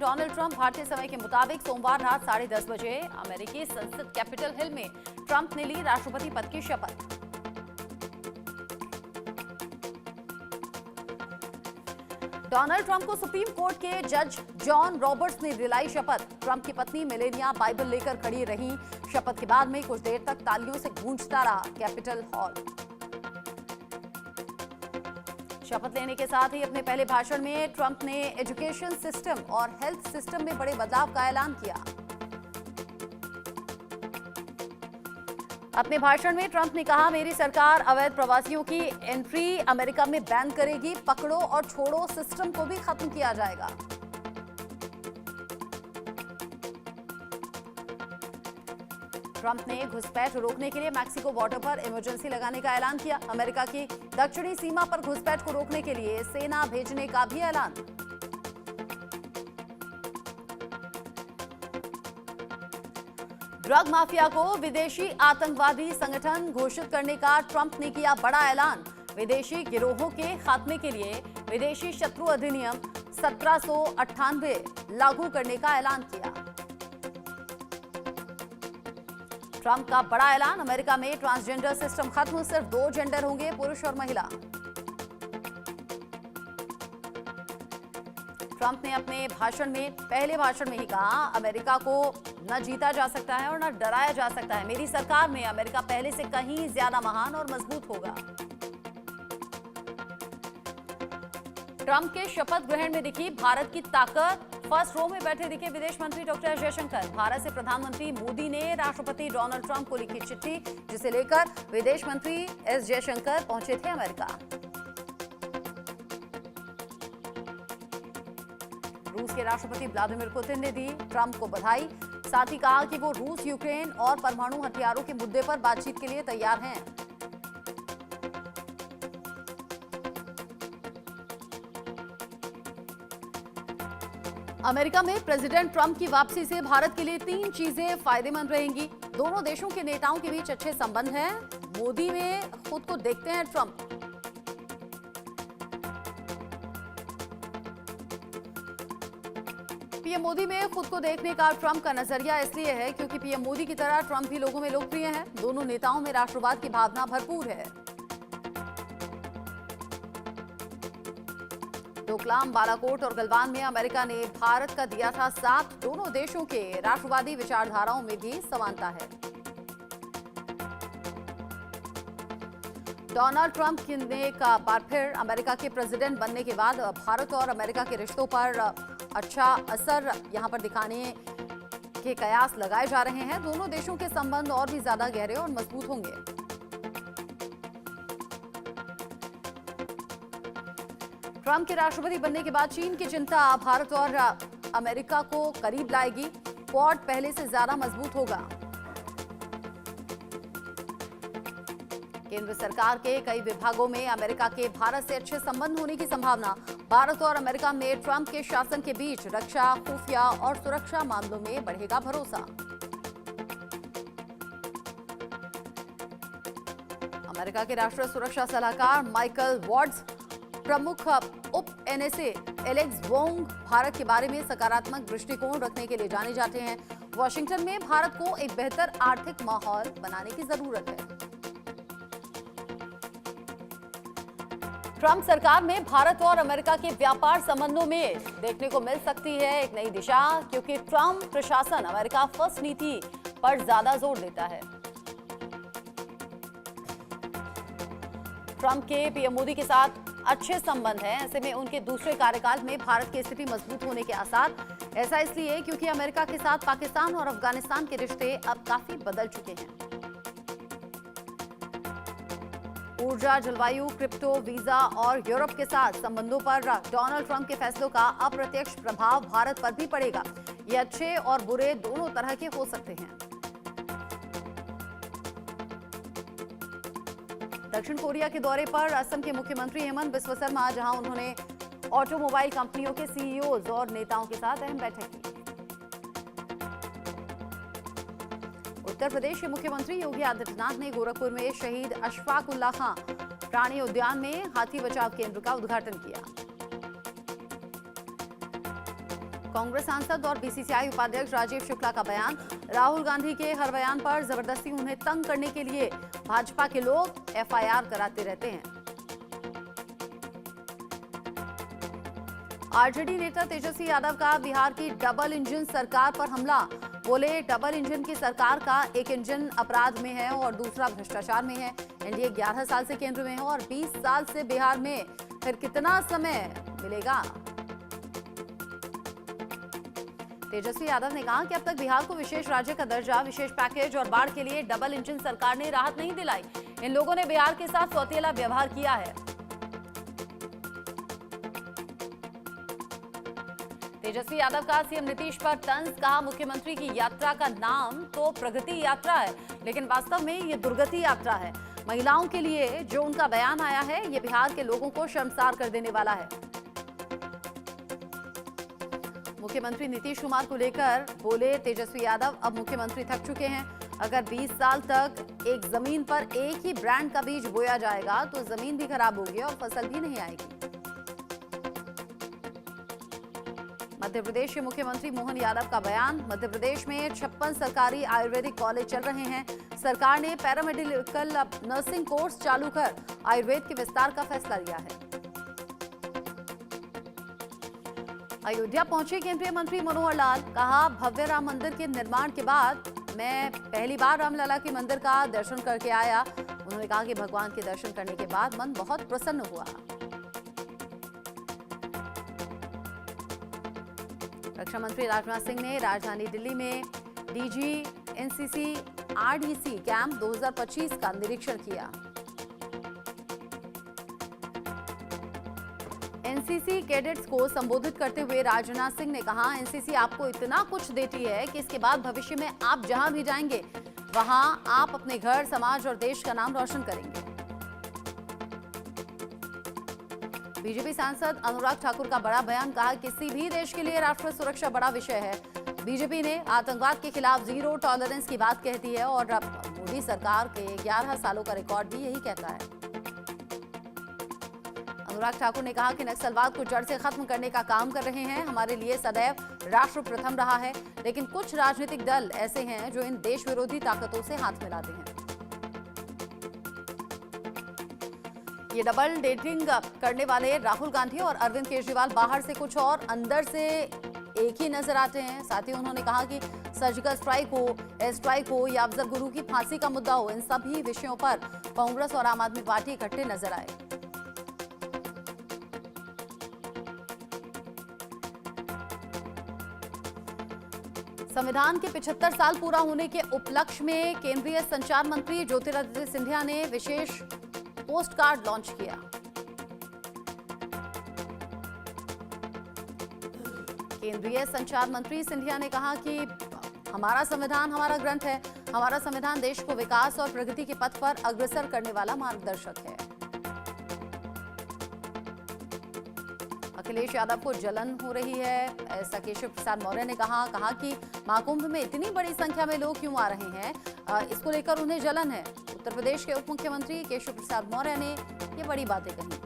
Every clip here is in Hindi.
डोनाल्ड ट्रंप भारतीय समय के मुताबिक सोमवार रात 10:30 बजे अमेरिकी संसद कैपिटल हिल में ट्रंप ने ली राष्ट्रपति पद की शपथ। डोनाल्ड ट्रंप को सुप्रीम कोर्ट के जज जॉन रॉबर्ट्स ने दिलाई शपथ। ट्रंप की पत्नी मेलेनिया बाइबल लेकर खड़ी रहीं। शपथ के बाद में कुछ देर तक तालियों से गूंजता रहा कैपिटल हॉल। शपथ लेने के साथ ही अपने पहले भाषण में ट्रंप ने एजुकेशन सिस्टम और हेल्थ सिस्टम में बड़े बदलाव का ऐलान किया। अपने भाषण में ट्रंप ने कहा, मेरी सरकार अवैध प्रवासियों की एंट्री अमेरिका में बैन करेगी। पकड़ो और छोड़ो सिस्टम को भी खत्म किया जाएगा। ट्रंप ने घुसपैठ रोकने के लिए मैक्सिको बॉर्डर पर इमरजेंसी लगाने का ऐलान किया। अमेरिका की दक्षिणी सीमा पर घुसपैठ को रोकने के लिए सेना भेजने का भी ऐलान। ड्रग माफिया को विदेशी आतंकवादी संगठन घोषित करने का ट्रंप ने किया बड़ा ऐलान। विदेशी गिरोहों के खात्मे के लिए विदेशी शत्रु अधिनियम 1798 लागू करने का ऐलान किया। ट्रंप का बड़ा ऐलान, अमेरिका में ट्रांसजेंडर सिस्टम खत्म, सिर्फ 2 जेंडर होंगे, पुरुष और महिला। ट्रंप ने अपने पहले भाषण में ही कहा, अमेरिका को न जीता जा सकता है और न डराया जा सकता है। मेरी सरकार में अमेरिका पहले से कहीं ज्यादा महान और मजबूत होगा। ट्रंप के शपथ ग्रहण में दिखी भारत की ताकत। फर्स्ट रो में बैठे दिखे विदेश मंत्री डॉक्टर एस जयशंकर। भारत से प्रधानमंत्री मोदी ने राष्ट्रपति डोनाल्ड ट्रंप को लिखी चिट्ठी, जिसे लेकर विदेश मंत्री एस जयशंकर पहुंचे थे अमेरिका। रूस के राष्ट्रपति व्लादिमीर पुतिन ने दी ट्रंप को बधाई। साथ ही कहा कि वो रूस, यूक्रेन और परमाणु हथियारों के मुद्दे पर बातचीत के लिए तैयार हैं। अमेरिका में प्रेसिडेंट ट्रंप की वापसी से भारत के लिए 3 चीजें फायदेमंद रहेंगी। दोनों देशों के नेताओं के बीच अच्छे संबंध हैं। मोदी में खुद को देखते हैं ट्रंप। पीएम मोदी में खुद को देखने का ट्रंप का नजरिया इसलिए है क्योंकि पीएम मोदी की तरह ट्रंप भी लोगों में लोकप्रिय हैं। दोनों नेताओं में राष्ट्रवाद की भावना भरपूर है। डोकलाम, बालाकोट और गलवान में अमेरिका ने भारत का दिया था साथ। दोनों देशों के राष्ट्रवादी विचारधाराओं में भी समानता है। डोनाल्ड ट्रंप ने एक बार फिर अमेरिका के प्रेसिडेंट बनने के बाद भारत और अमेरिका के रिश्तों पर अच्छा असर यहां पर दिखाने के कयास लगाए जा रहे हैं। दोनों देशों के संबंध और भी ज्यादा गहरे और मजबूत होंगे। ट्रंप के राष्ट्रपति बनने के बाद चीन की चिंता भारत और अमेरिका को करीब लाएगी। क्वाड पहले से ज्यादा मजबूत होगा। केंद्र सरकार के कई विभागों में अमेरिका के भारत से अच्छे संबंध होने की संभावना। भारत और अमेरिका में ट्रंप के शासन के बीच रक्षा, खुफिया और सुरक्षा मामलों में बढ़ेगा भरोसा। अमेरिका के राष्ट्रीय सुरक्षा सलाहकार माइकल वॉट्स, प्रमुख उप एनएसए एलेक्स वोंग भारत के बारे में सकारात्मक दृष्टिकोण रखने के लिए जाने जाते हैं। वॉशिंगटन में भारत को एक बेहतर आर्थिक माहौल बनाने की जरूरत है। ट्रंप सरकार में भारत और अमेरिका के व्यापार संबंधों में देखने को मिल सकती है एक नई दिशा, क्योंकि ट्रंप प्रशासन अमेरिका फर्स्ट नीति पर ज्यादा जोर देता है। ट्रंप के पीएम मोदी के साथ अच्छे संबंध हैं। ऐसे में उनके दूसरे कार्यकाल में भारत की स्थिति मजबूत होने के आसार। ऐसा इसलिए क्योंकि अमेरिका के साथ पाकिस्तान और अफगानिस्तान के रिश्ते अब काफी बदल चुके हैं। ऊर्जा, जलवायु, क्रिप्टो, वीजा और यूरोप के साथ संबंधों पर डोनाल्ड ट्रंप के फैसलों का अप्रत्यक्ष प्रभाव भारत पर भी पड़ेगा। ये अच्छे और बुरे दोनों तरह के हो सकते हैं। दक्षिण कोरिया के दौरे पर असम के मुख्यमंत्री हेमंत बिस्वा शर्मा, जहां उन्होंने ऑटोमोबाइल कंपनियों के सीईओज और नेताओं के साथ अहम बैठक की। उत्तर प्रदेश के मुख्यमंत्री योगी आदित्यनाथ ने गोरखपुर में शहीद अशफाक उल्लाह खां प्राणी उद्यान में हाथी बचाव केंद्र का उद्घाटन किया। कांग्रेस सांसद और बीसीसीआई उपाध्यक्ष राजीव शुक्ला का बयान, राहुल गांधी के हर बयान पर जबरदस्ती उन्हें तंग करने के लिए भाजपा के लोग एफआईआर कराते रहते हैं। आरजेडी नेता तेजस्वी यादव का बिहार की डबल इंजन सरकार पर हमला, बोले डबल इंजन की सरकार का एक इंजन अपराध में है और दूसरा भ्रष्टाचार में है। एनडीए 11 साल से केंद्र में है और 20 साल से बिहार में, फिर कितना समय मिलेगा। तेजस्वी यादव ने कहा कि अब तक बिहार को विशेष राज्य का दर्जा, विशेष पैकेज और बाढ़ के लिए डबल इंजन सरकार ने राहत नहीं दिलाई। इन लोगों ने बिहार के साथ सौतेला व्यवहार किया है। तेजस्वी यादव का सीएम नीतीश पर तंज, कहा मुख्यमंत्री की यात्रा का नाम तो प्रगति यात्रा है, लेकिन वास्तव में ये दुर्गति यात्रा है। महिलाओं के लिए जो उनका बयान आया है, ये बिहार के लोगों को शर्मसार कर देने वाला है। मुख्यमंत्री नीतीश कुमार को लेकर बोले तेजस्वी यादव, अब मुख्यमंत्री थक चुके हैं। अगर 20 साल तक एक जमीन पर एक ही ब्रांड का बीज बोया जाएगा तो जमीन भी खराब होगी और फसल भी नहीं आएगी। मध्य प्रदेश के मुख्यमंत्री मोहन यादव का बयान, मध्य प्रदेश में 56 सरकारी आयुर्वेदिक कॉलेज चल रहे हैं। सरकार ने पैरामेडिकल नर्सिंग कोर्स चालू कर आयुर्वेद के विस्तार का फैसला लिया है। अयोध्या पहुंचे केंद्रीय मंत्री मनोहर लाल, कहा भव्य राम मंदिर के निर्माण के बाद मैं पहली बार रामलला के मंदिर का दर्शन करके आया। उन्होंने कहा कि भगवान के दर्शन करने के बाद मन बहुत प्रसन्न हुआ। रक्षा मंत्री राजनाथ सिंह ने राजधानी दिल्ली में डीजी एनसीसी आरडीसी कैंप 2025 का निरीक्षण किया। एनसीसी कैडेट्स को संबोधित करते हुए राजनाथ सिंह ने कहा, एनसीसी आपको इतना कुछ देती है कि इसके बाद भविष्य में आप जहां भी जाएंगे वहां आप अपने घर, समाज और देश का नाम रोशन करेंगे। बीजेपी सांसद अनुराग ठाकुर का बड़ा बयान, कहा किसी भी देश के लिए राष्ट्रीय सुरक्षा बड़ा विषय है। बीजेपी ने आतंकवाद के खिलाफ जीरो टॉलरेंस की बात कहती है और अब मोदी सरकार के 11 सालों का रिकॉर्ड भी यही कहता है। अनुराग ठाकुर ने कहा कि नक्सलवाद को जड़ से खत्म करने का काम कर रहे हैं। हमारे लिए सदैव राष्ट्र प्रथम रहा है, लेकिन कुछ राजनीतिक दल ऐसे हैं जो इन देश विरोधी ताकतों से हाथ मिलाते हैं। ये डबल डेटिंग करने वाले राहुल गांधी और अरविंद केजरीवाल बाहर से कुछ और, अंदर से एक ही नजर आते हैं। साथ ही उन्होंने कहा कि सर्जिकल स्ट्राइक हो, एयर स्ट्राइक हो या अफजल गुरु की फांसी का मुद्दा हो, इन सभी विषयों पर कांग्रेस और आम आदमी पार्टी इकट्ठे नजर आए। संविधान के 75 साल पूरा होने के उपलक्ष्य में केंद्रीय संचार मंत्री ज्योतिरादित्य सिंधिया ने विशेष पोस्ट कार्ड लॉन्च किया। केंद्रीय संचार मंत्री सिंधिया ने कहा कि हमारा संविधान हमारा ग्रंथ है। हमारा संविधान देश को विकास और प्रगति के पथ पर अग्रसर करने वाला मार्गदर्शक है। अखिलेश यादव को जलन हो रही है, ऐसा केशव प्रसाद मौर्य ने कहा कि महाकुंभ में इतनी बड़ी संख्या में लोग क्यों आ रहे हैं, इसको लेकर उन्हें जलन है। उत्तर प्रदेश के उप मुख्यमंत्री केशव प्रसाद मौर्य ने ये बड़ी बातें कही।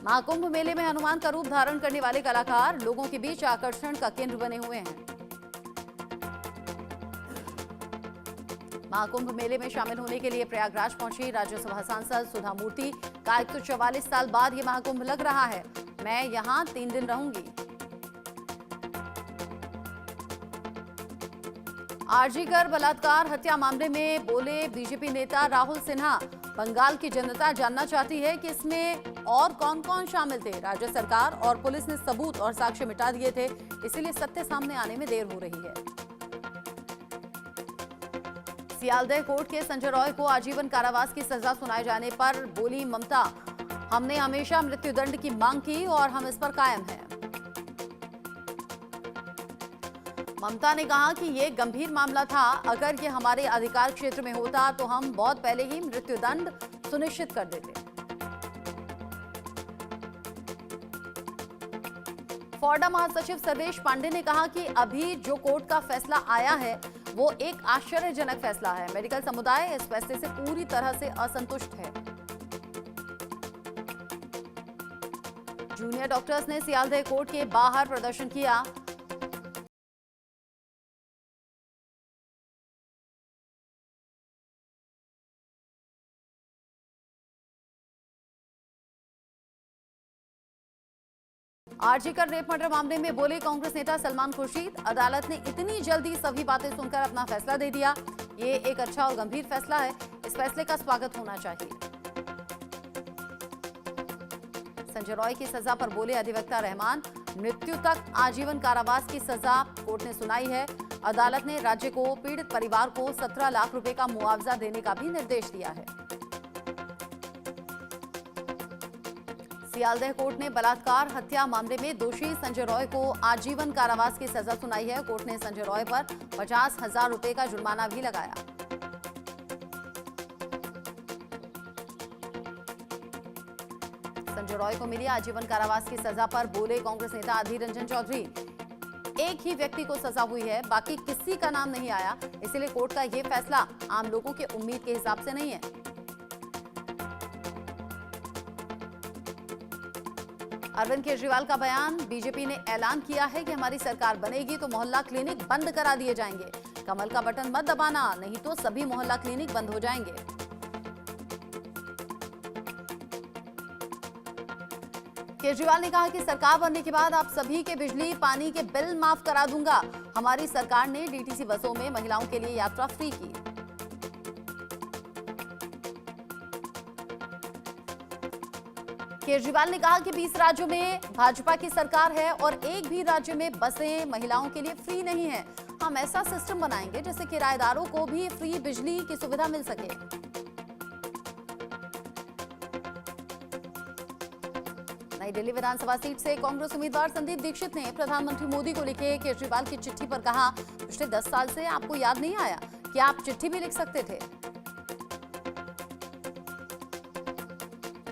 महाकुंभ मेले में हनुमान का रूप धारण करने वाले कलाकार लोगों के बीच आकर्षण का केंद्र बने हुए हैं। महाकुंभ मेले में शामिल होने के लिए प्रयागराज पहुंची राज्यसभा सांसद सुधा मूर्ति, कहा 144 साल बाद ये महाकुंभ लग रहा है, मैं यहां 3 दिन रहूंगी। आरजीकर बलात्कार हत्या मामले में बोले बीजेपी नेता राहुल सिन्हा, बंगाल की जनता जानना चाहती है कि इसमें और कौन कौन शामिल थे। राज्य सरकार और पुलिस ने सबूत और साक्ष्य मिटा दिए थे, इसीलिए सत्य सामने आने में देर हो रही है। सियालदह कोर्ट के संजय रॉय को आजीवन कारावास की सजा सुनाए जाने पर बोली ममता, हमने हमेशा मृत्युदंड की मांग की और हम इस पर कायम हैं। ममता ने कहा कि यह गंभीर मामला था, अगर ये हमारे अधिकार क्षेत्र में होता तो हम बहुत पहले ही मृत्युदंड सुनिश्चित कर देते। फॉर्डा महासचिव सर्वेश पांडे ने कहा कि अभी जो कोर्ट का फैसला आया है वो एक आश्चर्यजनक फैसला है। मेडिकल समुदाय इस फैसले से पूरी तरह से असंतुष्ट है। जूनियर डॉक्टर्स ने सियालदह कोर्ट के बाहर प्रदर्शन किया। आरजीकर रेप मर्डर मामले में बोले कांग्रेस नेता सलमान खुर्शीद, अदालत ने इतनी जल्दी सभी बातें सुनकर अपना फैसला दे दिया। ये एक अच्छा और गंभीर फैसला है, इस फैसले का स्वागत होना चाहिए। संजय रॉय की सजा पर बोले अधिवक्ता रहमान, मृत्यु तक आजीवन कारावास की सजा कोर्ट ने सुनाई है। अदालत ने राज्य को पीड़ित परिवार को 17 लाख रुपए का मुआवजा देने का भी निर्देश दिया है। सियालदह कोर्ट ने बलात्कार हत्या मामले में दोषी संजय रॉय को आजीवन कारावास की सजा सुनाई है। कोर्ट ने संजय रॉय पर 50,000 रुपए का जुर्माना भी लगाया। संजय रॉय को मिली आजीवन कारावास की सजा पर बोले कांग्रेस नेता अधीर रंजन चौधरी, एक ही व्यक्ति को सजा हुई है, बाकी किसी का नाम नहीं आया, इसलिए कोर्ट का यह फैसला आम लोगों के उम्मीद के हिसाब से नहीं है। अरविंद केजरीवाल का बयान, बीजेपी ने ऐलान किया है कि हमारी सरकार बनेगी तो मोहल्ला क्लिनिक बंद करा दिए जाएंगे। कमल का बटन मत दबाना, नहीं तो सभी मोहल्ला क्लिनिक बंद हो जाएंगे। केजरीवाल ने कहा कि सरकार बनने के बाद आप सभी के बिजली पानी के बिल माफ करा दूंगा। हमारी सरकार ने डीटीसी बसों में महिलाओं के लिए यात्रा फ्री की। केजरीवाल ने कहा कि 20 राज्यों में भाजपा की सरकार है और एक भी राज्य में बसें महिलाओं के लिए फ्री नहीं है। हम ऐसा सिस्टम बनाएंगे जिससे किराएदारों को भी फ्री बिजली की सुविधा मिल सके। नई दिल्ली विधानसभा सीट से कांग्रेस उम्मीदवार संदीप दीक्षित ने प्रधानमंत्री मोदी को लिखे केजरीवाल की चिट्ठी पर कहा, पिछले 10 साल से आपको याद नहीं आया कि आप चिट्ठी भी लिख सकते थे।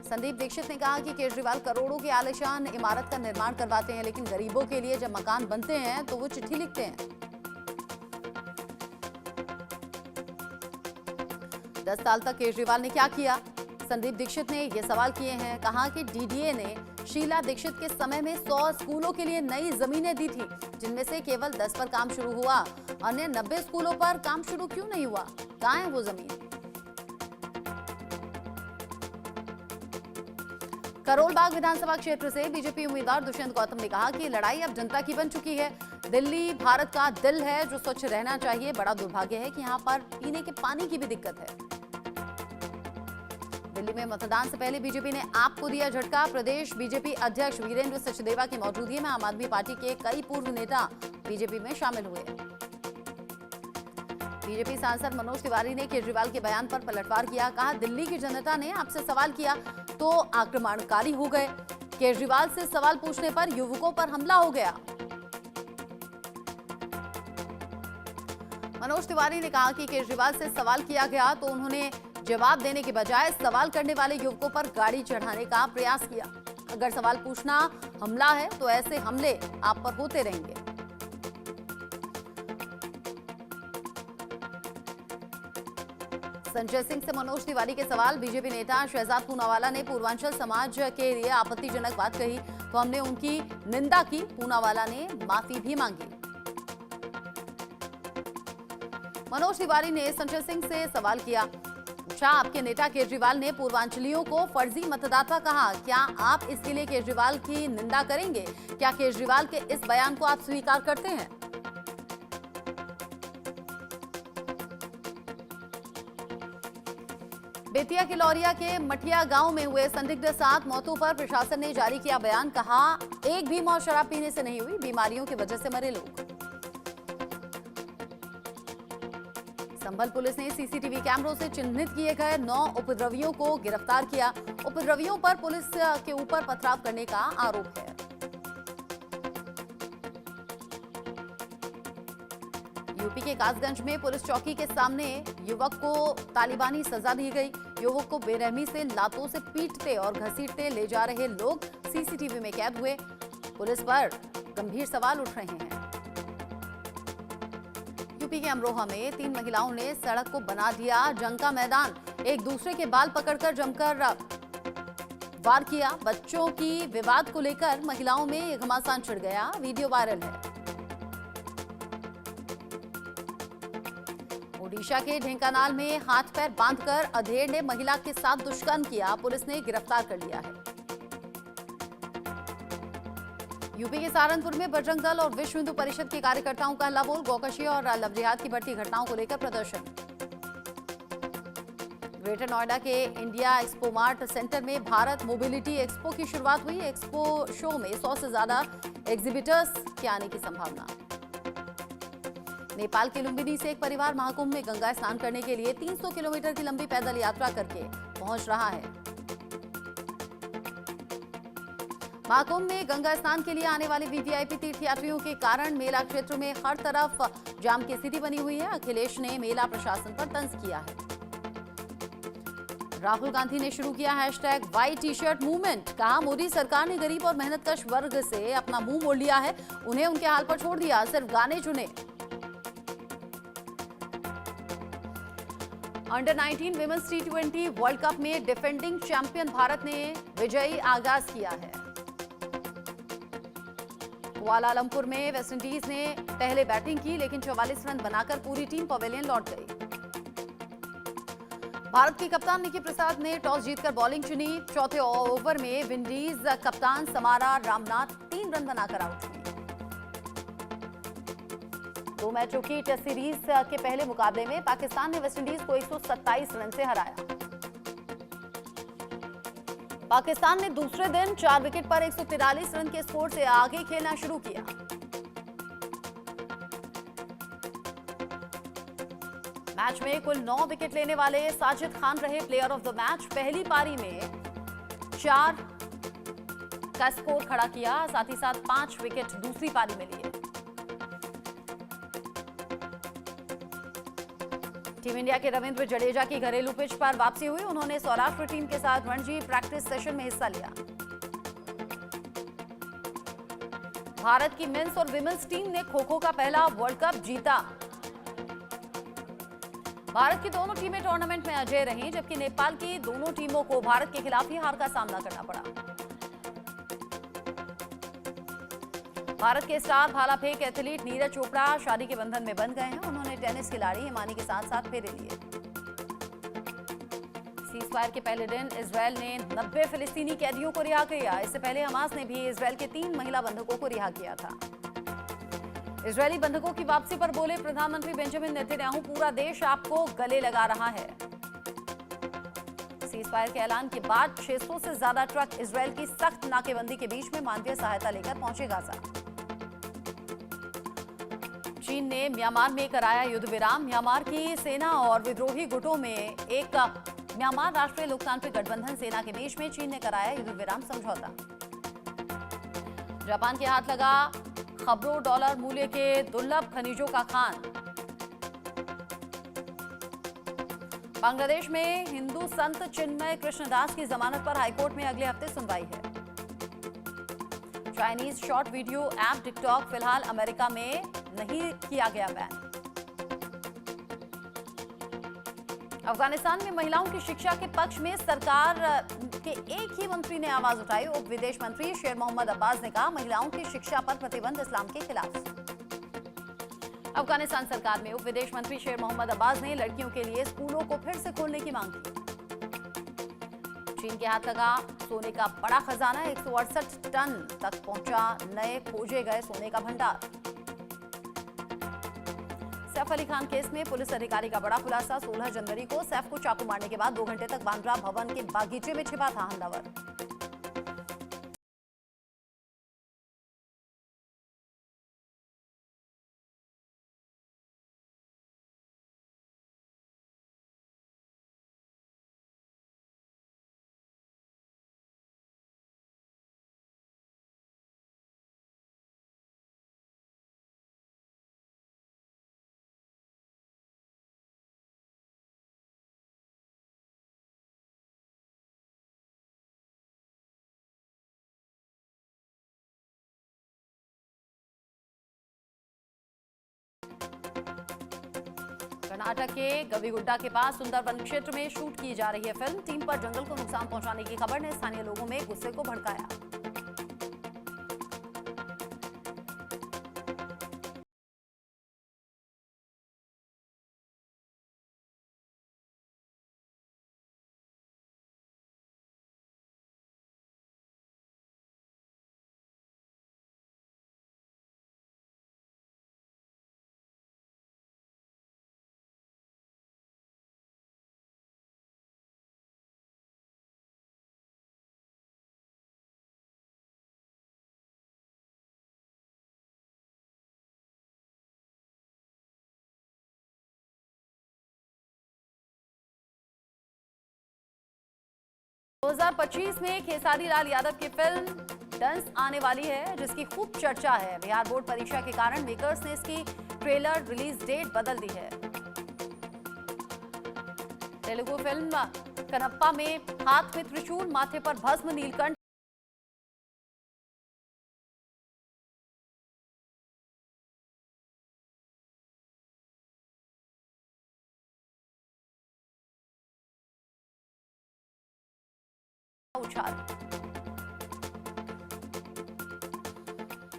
संदीप दीक्षित ने कहा कि केजरीवाल करोड़ों की आलीशान इमारत का निर्माण करवाते हैं, लेकिन गरीबों के लिए जब मकान बनते हैं तो वो चिट्ठी लिखते हैं। 10 साल तक केजरीवाल ने क्या किया? संदीप दीक्षित ने ये सवाल किए हैं। कहा कि डीडीए ने शीला दीक्षित के समय में 100 स्कूलों के लिए नई जमीनें दी थी, जिनमें से केवल 10 पर काम शुरू हुआ। अन्य 90 स्कूलों पर काम शुरू क्यों नहीं हुआ? कहां है वो जमीन? करोलबाग विधानसभा क्षेत्र से बीजेपी उम्मीदवार दुष्यंत गौतम ने कहा कि लड़ाई अब जनता की बन चुकी है। दिल्ली भारत का दिल है जो स्वच्छ रहना चाहिए। बड़ा दुर्भाग्य है कि यहाँ पर पीने के पानी की भी दिक्कत है। दिल्ली में मतदान से पहले बीजेपी ने आप को दिया झटका। प्रदेश बीजेपी अध्यक्ष वीरेंद्र सचदेवा की मौजूदगी में आम आदमी पार्टी के कई पूर्व नेता बीजेपी में शामिल हुए। बीजेपी सांसद मनोज तिवारी ने केजरीवाल के बयान पर पलटवार किया। कहा, दिल्ली की जनता ने आपसे सवाल किया तो आक्रमणकारी हो गए। केजरीवाल से सवाल पूछने पर युवकों पर हमला हो गया। मनोज तिवारी ने कहा कि केजरीवाल से सवाल किया गया तो उन्होंने जवाब देने के बजाय सवाल करने वाले युवकों पर गाड़ी चढ़ाने का प्रयास किया। अगर सवाल पूछना हमला है तो ऐसे हमले आप पर होते रहेंगे। संजय सिंह से मनोज तिवारी के सवाल। बीजेपी नेता शहजाद पूनावाला ने पूर्वांचल समाज के लिए आपत्तिजनक बात कही तो हमने उनकी निंदा की। पूनावाला ने माफी भी मांगी। मनोज तिवारी ने संजय सिंह से सवाल किया, पूछा, आपके नेता केजरीवाल ने पूर्वांचलियों को फर्जी मतदाता कहा, क्या आप इसके लिए केजरीवाल की निंदा करेंगे? क्या केजरीवाल के इस बयान को आप स्वीकार करते हैं? बेतिया के लौरिया के मठिया गांव में हुए संदिग्ध 7 मौतों पर प्रशासन ने जारी किया बयान। कहा, एक भी मौत शराब पीने से नहीं हुई, बीमारियों की वजह से मरे लोग। संभल पुलिस ने सीसीटीवी कैमरों से चिन्हित किए गए 9 उपद्रवियों को गिरफ्तार किया। उपद्रवियों पर पुलिस के ऊपर पथराव करने का आरोप है। यूपी के कासगंज में पुलिस चौकी के सामने युवक को तालिबानी सजा दी गई। युवक को बेरहमी से लातों से पीटते और घसीटते ले जा रहे लोग सीसीटीवी में कैद हुए। पुलिस पर गंभीर सवाल उठ रहे हैं। यूपी के अमरोहा में 3 महिलाओं ने सड़क को बना दिया जंग का मैदान। एक दूसरे के बाल पकड़कर जमकर वार किया। बच्चों की विवाद को लेकर महिलाओं में ये घमासान छिड़ गया। वीडियो वायरल है। ओडिशा के ढेंकानाल में हाथ पैर बांधकर अधेड़ ने महिला के साथ दुष्कर्म किया। पुलिस ने गिरफ्तार कर लिया है। यूपी के सहारनपुर में बजरंग दल और विश्व हिंदू परिषद के कार्यकर्ताओं का हल्ला बोल। गौकशी और लव जिहाद की बढ़ती घटनाओं को लेकर प्रदर्शन। ग्रेटर नोएडा के इंडिया एक्सपो मार्ट सेंटर में भारत मोबिलिटी एक्सपो की शुरुआत हुई। एक्सपो शो में 100 से ज्यादा एग्जिबिटर्स के आने की संभावना। नेपाल के लुम्बिनी से एक परिवार महाकुंभ में गंगा स्नान करने के लिए 300 किलोमीटर की लंबी पैदल यात्रा करके पहुंच रहा है। महाकुंभ में गंगा स्नान के लिए आने वाले वीवीआईपी तीर्थयात्रियों के कारण मेला क्षेत्र में हर तरफ जाम की स्थिति बनी हुई है। अखिलेश ने मेला प्रशासन पर तंज किया है। राहुल गांधी ने शुरू किया hashtag white T shirt movement. कहा, मोदी सरकार ने गरीब और मेहनतकश वर्ग से अपना मुंह मोड़ लिया है, उन्हें उनके हाल पर छोड़ दिया, सिर्फ गाने चुने। Under 19 women's T20 world cup में डिफेंडिंग चैंपियन भारत ने विजयी आगाज किया है। कुआलालंपुर में वेस्टइंडीज ने पहले बैटिंग की, लेकिन 44 रन बनाकर पूरी टीम पवेलियन लौट गई। भारत की कप्तान निकी प्रसाद ने टॉस जीतकर बॉलिंग चुनी। चौथे ओवर में विंडीज कप्तान समारा रामनाथ 3 रन बनाकर आउट हुई। 2 मैचों की टेस्ट सीरीज के पहले मुकाबले में पाकिस्तान ने वेस्टइंडीज को 127 रन से हराया। पाकिस्तान ने दूसरे दिन 4 विकेट पर 143 रन के स्कोर से आगे खेलना शुरू किया। मैच में कुल 9 विकेट लेने वाले साजिद खान रहे प्लेयर ऑफ द मैच। पहली पारी में 4 का स्कोर खड़ा किया, साथ ही साथ 5 विकेट दूसरी पारी में लिए। टीम इंडिया के रविंद्र जडेजा की घरेलू पिच पर वापसी हुई। उन्होंने सौराष्ट्र टीम के साथ रणजी प्रैक्टिस सेशन में हिस्सा लिया। भारत की मेंस और विमेंस टीम ने खो-खो का पहला वर्ल्ड कप जीता। भारत की दोनों टीमें टूर्नामेंट में अजेय रहीं, जबकि नेपाल की दोनों टीमों को भारत के खिलाफ ही हार का सामना करना पड़ा। भारत के स्टार भाला फेंक एथलीट नीरज चोपड़ा शादी के बंधन में बंध गए हैं। उन्होंने टेनिस खिलाड़ी हिमानी के साथ साथ फेरे लिए। सीजफायर के पहले दिन इजरायल ने 90 फिलिस्तीनी कैदियों को रिहा किया। इससे पहले हमास ने भी इजरायल के 3 महिला बंधकों को रिहा किया था। इजरायली बंधकों की वापसी पर बोले प्रधानमंत्री बेंजामिन नेतन्याहू, पूरा देश आपको गले लगा रहा है। सीजफायर के ऐलान के बाद 600 से ज्यादा ट्रक इजरायल की सख्त नाकेबंदी के बीच में मानवीय सहायता लेकर पहुंचे गाजा। चीन ने म्यांमार में कराया युद्ध विराम। म्यांमार की सेना और विद्रोही गुटों में एक म्यांमार राष्ट्रीय लोकतांत्रिक गठबंधन सेना के बीच में चीन ने कराया युद्ध विराम समझौता। जापान के हाथ लगा खबरों डॉलर मूल्य के दुर्लभ खनिजों का खान। बांग्लादेश में हिंदू संत चिन्मय कृष्णदास की जमानत पर हाईकोर्ट में अगले हफ्ते सुनवाई है। Chinese short video app TikTok फिलहाल अमेरिका में नहीं किया गया बैन। अफगानिस्तान में महिलाओं की शिक्षा के पक्ष में सरकार के एक ही मंत्री ने आवाज उठाई। उप विदेश मंत्री शेर मोहम्मद अब्बास ने कहा, महिलाओं की शिक्षा पर प्रतिबंध इस्लाम के खिलाफ। अफगानिस्तान सरकार में उप विदेश मंत्री शेर मोहम्मद अब्बास ने लड़कियों के लिए स्कूलों को फिर से खोलने की मांग की। चीन के हाथ लगा सोने का बड़ा खजाना, 168 टन तक पहुंचा नए खोजे गए सोने का भंडार। सैफ अली खान केस में पुलिस अधिकारी का बड़ा खुलासा। 16 जनवरी को सैफ को चाकू मारने के बाद 2 घंटे तक बांद्रा भवन के बागीचे में छिपा था हमलावर। कर्नाटक के गवीगुड्डा के पास सुंदरबन क्षेत्र में शूट की जा रही है फिल्म। टीम पर जंगल को नुकसान पहुंचाने की खबर ने स्थानीय लोगों में गुस्से को भड़काया। दो 2025 में खेसारी लाल यादव की फिल्म डंस आने वाली है, जिसकी खूब चर्चा है। बिहार बोर्ड परीक्षा के कारण मेकर्स ने इसकी ट्रेलर रिलीज डेट बदल दी है। तेलुगु फिल्म कनप्पा में हाथ में त्रिशूल, माथे पर भस्म, नीलकंठ उछाल।